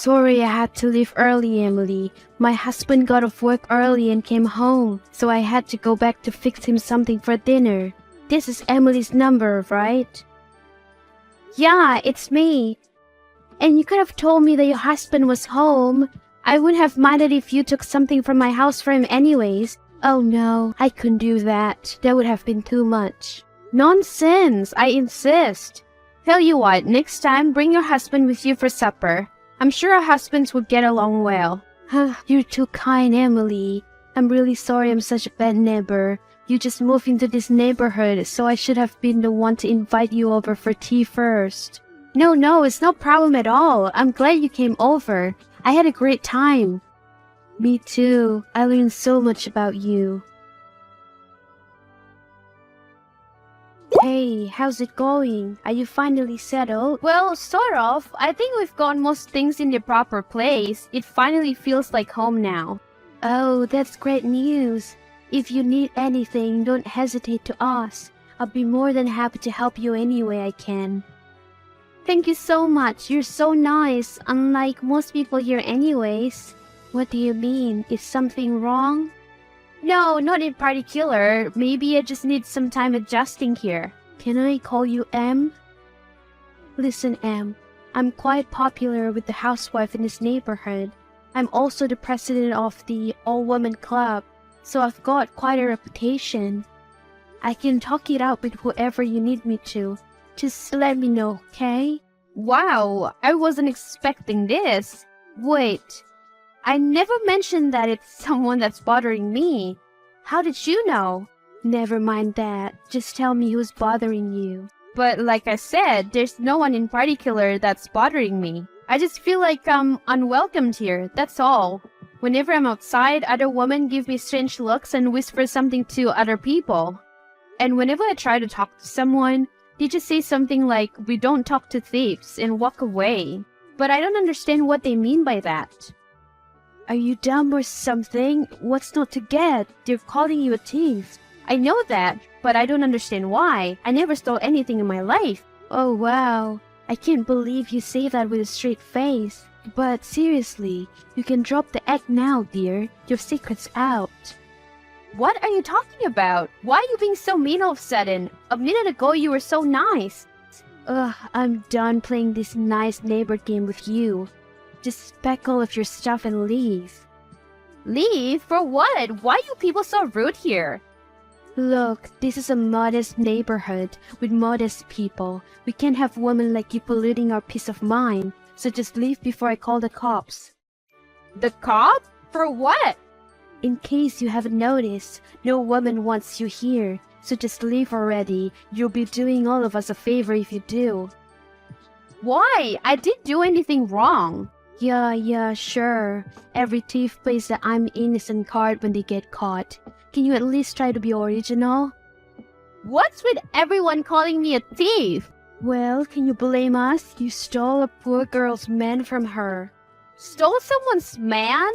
Sorry I had to leave early, Emily. My husband got off work early and came home, so I had to go back to fix him something for dinner. This is Emily's number, right? Yeah, it's me. And you could have told me that your husband was home. I wouldn't have minded if you took something from my house for him anyways. Oh no, I couldn't do that. That would have been too much. Nonsense, I insist. Tell you what, next time bring your husband with you for supper. I'm sure our husbands would get along well. You're too kind, Emily. I'm really sorry I'm such a bad neighbor. You just moved into this neighborhood, so I should have been the one to invite you over for tea first. No, it's no problem at all. I'm glad you came over. I had a great time. Me too. I learned so much about you. Hey, how's it going? Are you finally settled? Well, sort of. I think we've got most things in the proper place. It finally feels like home now. Oh, that's great news. If you need anything, don't hesitate to ask. I'll be more than happy to help you any way I can. Thank you so much. You're so nice, unlike most people here anyways. What do you mean? Is something wrong? No, not in particular. Maybe I just need some time adjusting here. Can I call you Em? Listen, Em. I'm quite popular with the housewife in this neighborhood. I'm also the president of the all-woman club, so I've got quite a reputation. I can talk it out with whoever you need me to. Just let me know, okay? Wow, I wasn't expecting this. Wait, I never mentioned that it's someone that's bothering me. How did you know? Never mind that. Just tell me who's bothering you. But like I said, there's no one in particular that's bothering me. I just feel like I'm unwelcomed here, that's all. Whenever I'm outside, other women give me strange looks and whisper something to other people. And whenever I try to talk to someone, they just say something like, "We don't talk to thieves," and walk away. But I don't understand what they mean by that. Are you dumb or something? What's not to get? They're calling you a thief. I know that, but I don't understand why. I never stole anything in my life. Oh wow, I can't believe you say that with a straight face. But seriously, you can drop the act now, dear. Your secret's out. What are you talking about? Why are you being so mean all of a sudden? A minute ago you were so nice. Ugh, I'm done playing this nice neighbor game with you. Just pack all of your stuff and leave. Leave? For what? Why are you people so rude here? Look, this is a modest neighborhood with modest people. We can't have women like you polluting our peace of mind. So just leave before I call the cops. The cop? For what? In case you haven't noticed, no woman wants you here. So just leave already. You'll be doing all of us a favor if you do. Why? I didn't do anything wrong. Yeah, sure. Every thief plays the I'm innocent card when they get caught. Can you at least try to be original? What's with everyone calling me a thief? Well, can you blame us? You stole a poor girl's man from her. Stole someone's man?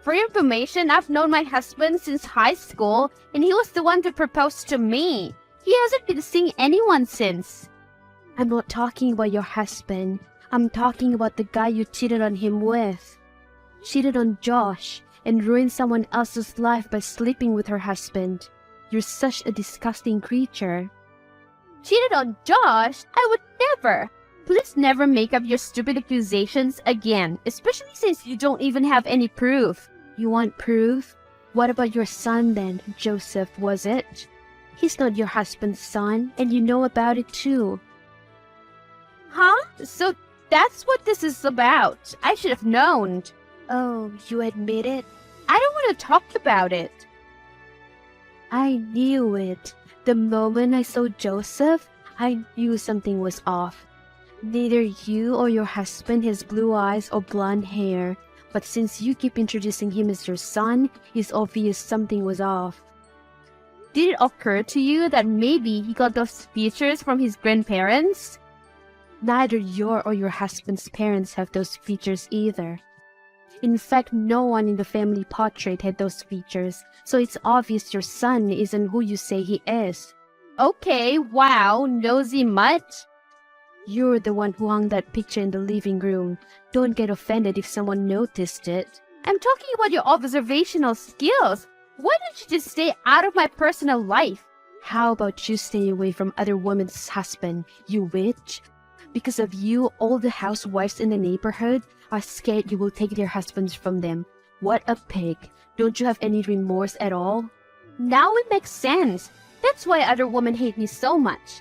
For your information, I've known my husband since high school, and he was the one to propose to me. He hasn't been seeing anyone since. I'm not talking about your husband. I'm talking about the guy you cheated on him with. Cheated on Josh and ruined someone else's life by sleeping with her husband. You're such a disgusting creature. Cheated on Josh? I would never. Please never make up your stupid accusations again, especially since you don't even have any proof. You want proof? What about your son then, Joseph, was it? He's not your husband's son, and you know about it too. Huh? So that's what this is about. I should have known. Oh, you admit it? I don't want to talk about it. I knew it. The moment I saw Joseph, I knew something was off. Neither you or your husband has blue eyes or blonde hair, but since you keep introducing him as your son, it's obvious something was off. Did it occur to you that maybe he got those features from his grandparents? Neither your or your husband's parents have those features either. In fact, no one in the family portrait had those features, so it's obvious your son isn't who you say he is. Okay, wow, nosy much. You're the one who hung that picture in the living room. Don't get offended if someone noticed it. I'm talking about your observational skills. Why don't you just stay out of my personal life? How about you stay away from other women's husband, you witch? Because of you, all the housewives in the neighborhood are scared you will take their husbands from them. What a pig. Don't you have any remorse at all? Now it makes sense. That's why other women hate me so much.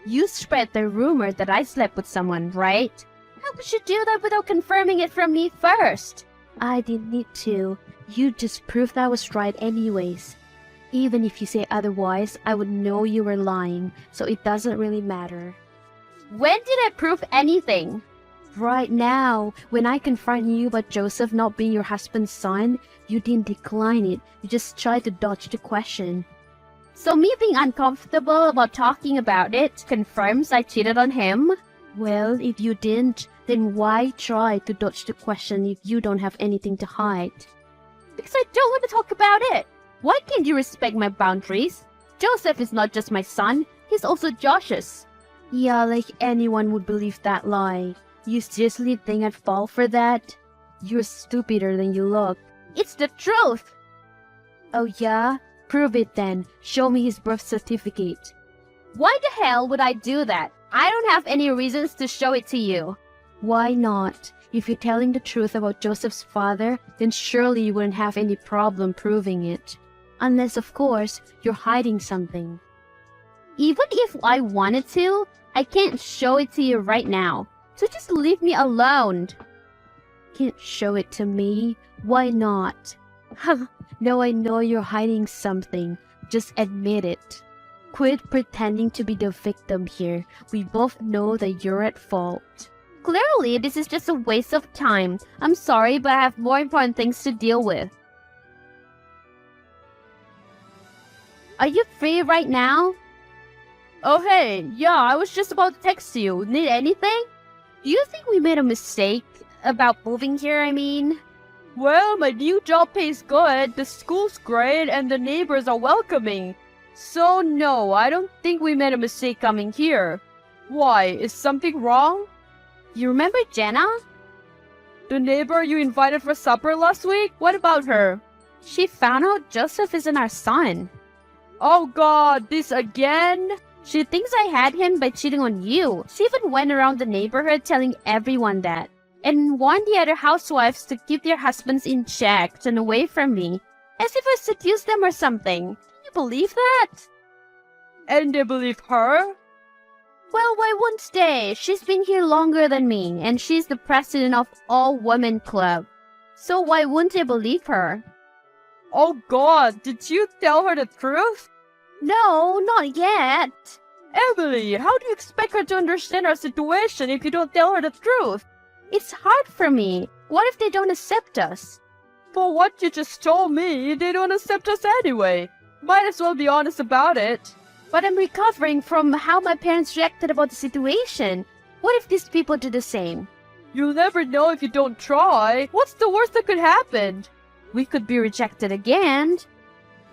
You spread the rumor that I slept with someone, right? How could you do that without confirming it from me first? I didn't need to. You just proved I was right anyways. Even if you say otherwise, I would know you were lying, so it doesn't really matter. When did I prove anything? Right now, when I confront you about Joseph not being your husband's son, you didn't decline it. You just tried to dodge the question. So me being uncomfortable about talking about it confirms I cheated on him? Well, if you didn't, then why try to dodge the question if you don't have anything to hide? Because I don't want to talk about it. Why can't you respect my boundaries? Joseph is not just my son, he's also Josh's. Yeah, like anyone would believe that lie. You seriously think I'd fall for that? You're stupider than you look. It's the truth. Oh yeah? Prove it then. Show me his birth certificate. Why the hell would I do that? I don't have any reasons to show it to you. Why not? If you're telling the truth about Joseph's father, then surely you wouldn't have any problem proving it. Unless, of course, you're hiding something. Even if I wanted to, I can't show it to you right now. So just leave me alone. Can't show it to me? Why not? Now I know you're hiding something. Just admit it. Quit pretending to be the victim here. We both know that you're at fault. Clearly, this is just a waste of time. I'm sorry, but I have more important things to deal with. Are you free right now? Oh hey, yeah, I was just about to text you. Need anything? Do you think we made a mistake about moving here, I mean? Well, my new job pays good, the school's great, and the neighbors are welcoming. So no, I don't think we made a mistake coming here. Why, is something wrong? You remember Jenna? The neighbor you invited for supper last week? What about her? She found out Joseph isn't our son. Oh god, this again? She thinks I had him by cheating on you. She even went around the neighborhood telling everyone that. And warned the other housewives to keep their husbands in check and away from me. As if I seduced them or something. Can you believe that? And they believe her? Well, why wouldn't they? She's been here longer than me, and she's the president of All Women Club. So why wouldn't they believe her? Oh god, did you tell her the truth? No, not yet. Emily, how do you expect her to understand our situation if you don't tell her the truth? It's hard for me. What if they don't accept us? For what you just told me, they don't accept us anyway. Might as well be honest about it. But I'm recovering from how my parents reacted about the situation. What if these people do the same? You'll never know if you don't try. What's the worst that could happen? We could be rejected again.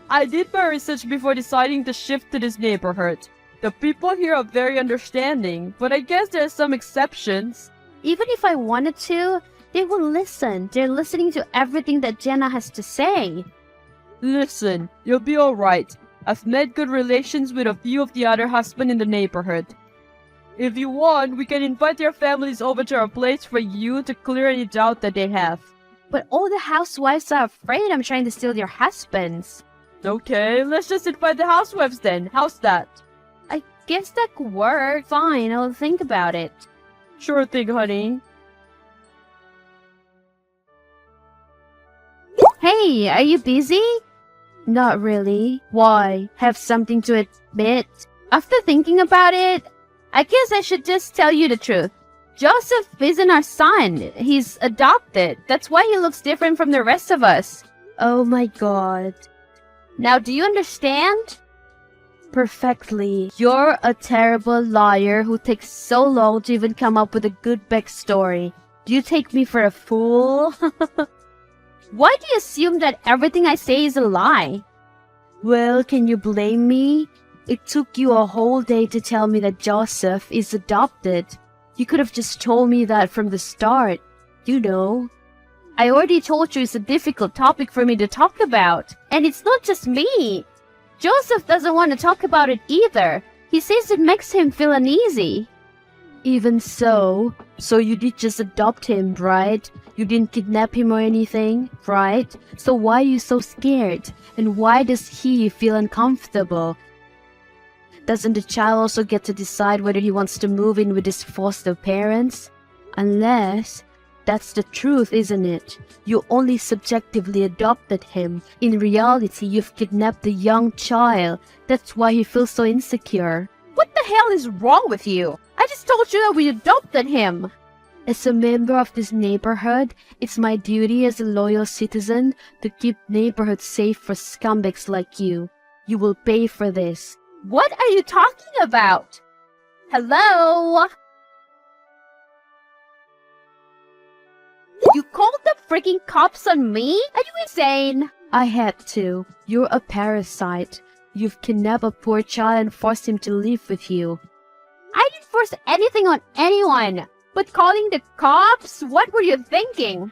I did my research before deciding to shift to this neighborhood. The people here are very understanding, but I guess there are some exceptions. Even if I wanted to, they will listen. They're listening to everything that Jenna has to say. Listen, you'll be alright. I've made good relations with a few of the other husbands in the neighborhood. If you want, we can invite their families over to our place for you to clear any doubt that they have. But all the housewives are afraid I'm trying to steal their husbands. Okay, let's just invite the housewives then. How's that? I guess that could work. Fine, I'll think about it. Sure thing, honey. Hey, are you busy? Not really. Why? Have something to admit? After thinking about it, I guess I should just tell you the truth. Joseph isn't our son. He's adopted. That's why he looks different from the rest of us. Oh my god. Now, do you understand? Perfectly. You're a terrible liar who takes so long to even come up with a good backstory. Do you take me for a fool? Why do you assume that everything I say is a lie? Well, can you blame me? It took you a whole day to tell me that Joseph is adopted. You could have just told me that from the start. You know. I already told you it's a difficult topic for me to talk about. And it's not just me. Joseph doesn't want to talk about it either. He says it makes him feel uneasy. Even so you did just adopt him, right? You didn't kidnap him or anything, right? So why are you so scared? And why does he feel uncomfortable? Doesn't the child also get to decide whether he wants to move in with his foster parents? Unless, that's the truth, isn't it? You only subjectively adopted him. In reality, you've kidnapped the young child. That's why he feels so insecure. What the hell is wrong with you? I just told you that we adopted him. As a member of this neighborhood, it's my duty as a loyal citizen to keep neighborhood safe for scumbags like you. You will pay for this. What are you talking about? Hello? You called the freaking cops on me? Are you insane? I had to. You're a parasite. You've kidnapped a poor child and forced him to live with you. I didn't force anything on anyone. But calling the cops? What were you thinking?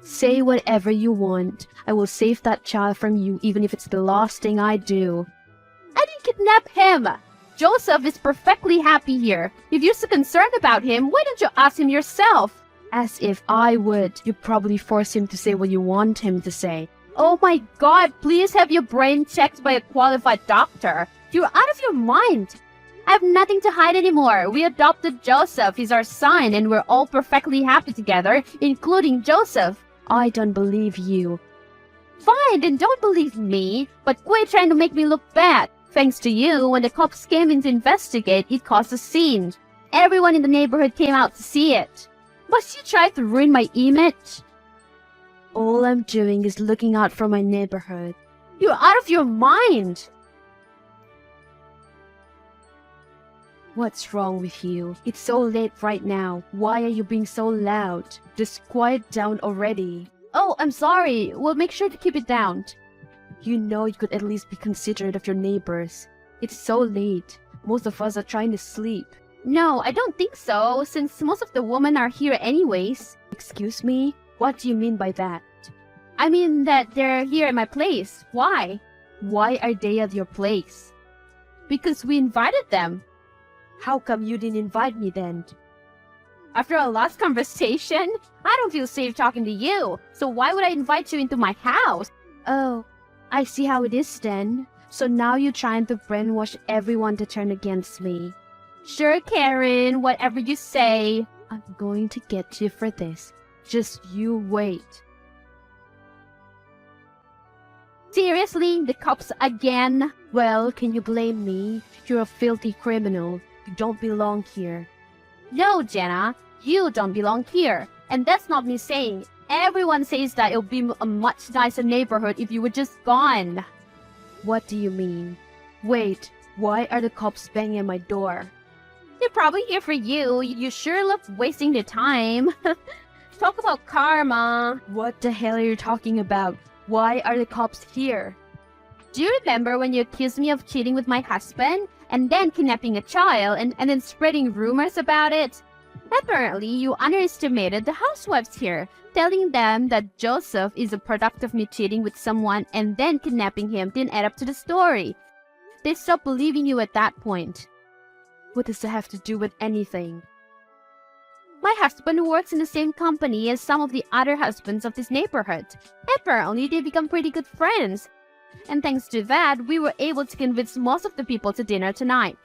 Say whatever you want. I will save that child from you even if it's the last thing I do. I didn't kidnap him. Joseph is perfectly happy here. If you're so concerned about him, why don't you ask him yourself? As if I would. You probably force him to say what you want him to say. Oh my god, please have your brain checked by a qualified doctor. You're out of your mind. I have nothing to hide anymore. We adopted Joseph. He's our son, and we're all perfectly happy together, including Joseph. I don't believe you. Fine, then don't believe me, but quit trying to make me look bad. Thanks to you, when the cops came in to investigate, it caused a scene. Everyone in the neighborhood came out to see it. Must you try to ruin my image? All I'm doing is looking out for my neighborhood. You're out of your mind. What's wrong with you? It's so late right now. Why are you being so loud? Just quiet down already. Oh, I'm sorry. We'll make sure to keep it down. You know you could at least be considerate of your neighbors. It's so late. Most of us are trying to sleep. No, I don't think so, since most of the women are here anyways. Excuse me? What do you mean by that? I mean that they're here at my place. Why? Why are they at your place? Because we invited them. How come you didn't invite me then? After our last conversation, I don't feel safe talking to you. So why would I invite you into my house? Oh, I see how it is then. So now you're trying to brainwash everyone to turn against me. Sure, Karen, whatever you say. I'm going to get you for this. Just you wait. Seriously? The cops again? Well, can you blame me? You're a filthy criminal. You don't belong here. No, Jenna, you don't belong here. And that's not me saying. Everyone says that it'll be a much nicer neighborhood if you were just gone. What do you mean? Wait, why are the cops banging at my door? They're probably here for you. You sure look wasting their time. Talk about karma. What the hell are you talking about? Why are the cops here? Do you remember when you accused me of cheating with my husband and then kidnapping a child and then spreading rumors about it? Apparently, you underestimated the housewives here, telling them that Joseph is a product of me cheating with someone and then kidnapping him didn't add up to the story. They stopped believing you at that point. What does that have to do with anything? My husband works in the same company as some of the other husbands of this neighborhood. Apparently, they become pretty good friends. And thanks to that, we were able to convince most of the people to dinner tonight.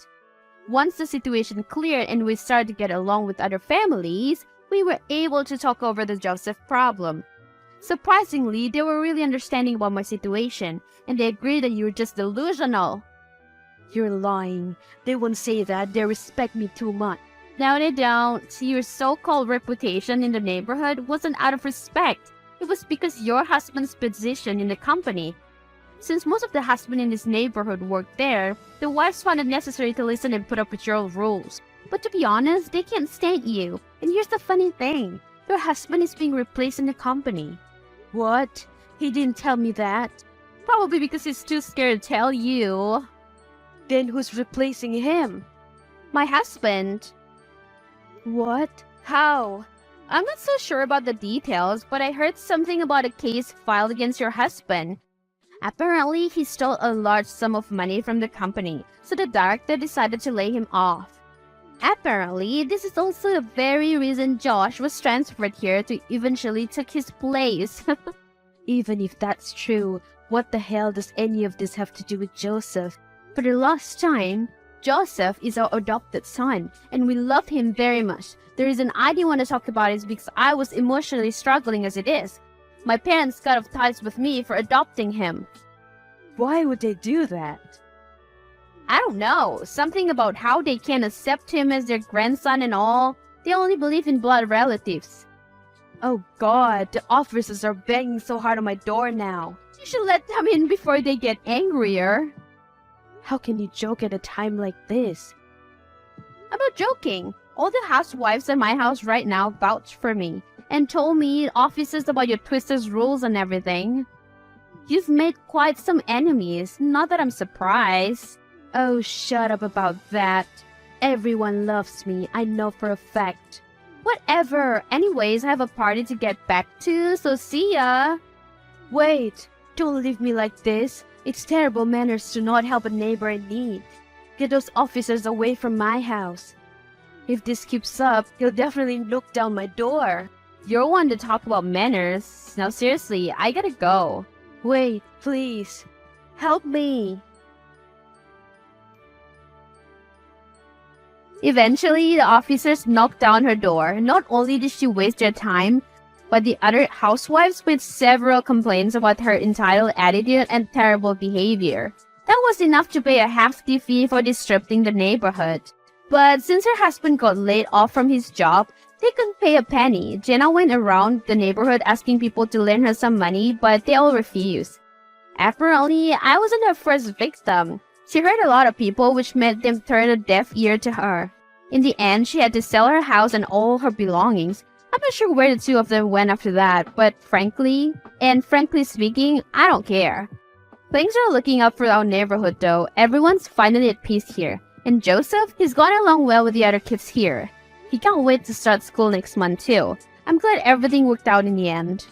Once the situation cleared and we started to get along with other families, we were able to talk over the Joseph problem. Surprisingly, they were really understanding about my situation, and they agreed that you were just delusional. You're lying. They won't say that. They respect me too much. No, they don't. Your so-called reputation in the neighborhood wasn't out of respect. It was because your husband's position in the company. Since most of the husbands in this neighborhood worked there, the wives found it necessary to listen and put up with your rules. But to be honest, they can't stand you. And here's the funny thing. Your husband is being replaced in the company. What? He didn't tell me that. Probably because he's too scared to tell you. Then who's replacing him? My husband. What? How? I'm not so sure about the details, but I heard something about a case filed against your husband. Apparently, he stole a large sum of money from the company, so the director decided to lay him off. Apparently, this is also the very reason Josh was transferred here to eventually take his place. Even if that's true, what the hell does any of this have to do with Joseph? For the last time, Joseph is our adopted son, and we love him very much. The reason I didn't want to talk about it is because I was emotionally struggling as it is. My parents cut off ties with me for adopting him. Why would they do that? I don't know. Something about how they can't accept him as their grandson and all. They only believe in blood relatives. Oh God, the officers are banging so hard on my door now. You should let them in before they get angrier. How can you joke at a time like this? I'm not joking. All the housewives at my house right now vouch for me and told me officers about your twisted rules and everything. You've made quite some enemies. Not that I'm surprised. Oh, shut up about that. Everyone loves me, I know for a fact. Whatever. Anyways, I have a party to get back to, so see ya. Wait, don't leave me like this. It's terrible manners to not help a neighbor in need. Get those officers away from my house. If this keeps up, he'll definitely look down my door. You're one to talk about manners. Now seriously, I gotta go. Wait, please. Help me. Eventually, the officers knocked down her door. Not only did she waste their time, but the other housewives made several complaints about her entitled attitude and terrible behavior. That was enough to pay a hefty fee for disrupting the neighborhood. But since her husband got laid off from his job, they couldn't pay a penny. Jenna went around the neighborhood asking people to lend her some money, but they all refused. Apparently, I wasn't her first victim. She hurt a lot of people, which made them turn a deaf ear to her. In the end, she had to sell her house and all her belongings. I'm not sure where the two of them went after that, but frankly speaking, I don't care. Things are looking up for our neighborhood though. Everyone's finally at peace here. And Joseph, he's gone along well with the other kids here. He can't wait to start school next month too. I'm glad everything worked out in the end.